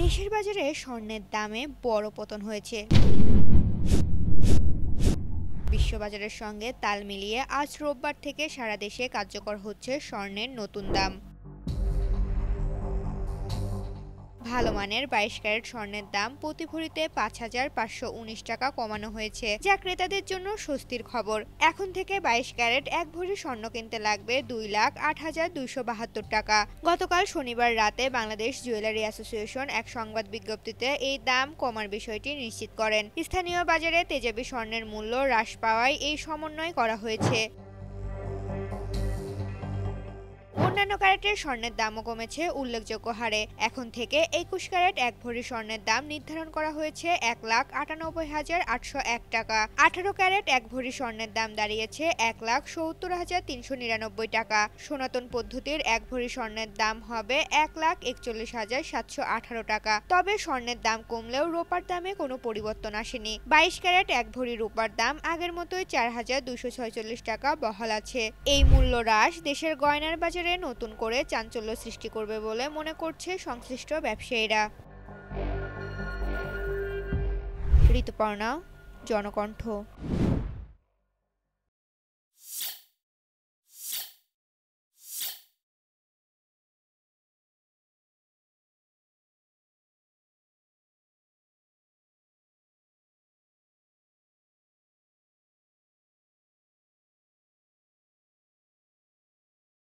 দেশের বাজারে স্বর্ণের দামে বড় পতন হয়েছে। বিশ্ববাজারের সঙ্গে তাল মিলিয়ে আজ রোববার থেকে সারা দেশে কার্যকর হচ্ছে স্বর্ণের নতুন দাম। ভালো মানের 22 ক্যারেট স্বর্ণের দাম প্রতি ভরিতে ৫,৫১৯ টাকা কমানো হয়েছে, যা ক্রেতাদের জন্য স্বস্তির খবর। এখন থেকে 22 ক্যারেট এক ভরি স্বর্ণ কিনতে লাগবে 2,08,272 টাকা। গতকাল শনিবার রাতে বাংলাদেশ জুয়েলারি অ্যাসোসিয়েশন এক সংবাদ বিজ্ঞপ্তিতে এই দাম কমার বিষয়টি নিশ্চিত করেন। স্থানীয় বাজারে তেজাবি স্বর্ণের মূল্য হ্রাস পাওয়ায় এই সমন্বয় করা হয়েছে। অন্যান্য ক্যারেটের স্বর্ণের দামও কমেছে উল্লেখযোগ্য হারে। এখন থেকে 21 ক্যারেট এক ভরি স্বর্ণের দাম নির্ধারণ করা হয়েছে 1,98,801 টাকা। 18 ক্যারেট এক ভরি স্বর্ণের দাম দাঁড়িয়েছে 1,70,399 টাকা। সনাতন পদ্ধতির এক ভরি স্বর্ণের দাম হবে 1,41,718 টাকা। তবে স্বর্ণের দাম কমলেও রূপার দামে কোনো পরিবর্তন আসেনি। 22 ক্যারেট এক ভরি রূপার দাম আগের মতোই 4,246 টাকা বহাল আছে। এই মূল্য হ্রাস দেশের গয়নার বাজারে নতুন করে চাঞ্চল্য সৃষ্টি করবে বলে মনে করছে সংশ্লিষ্ট ব্যবসায়ীরা। ঋতুপর্ণা, জনকণ্ঠ।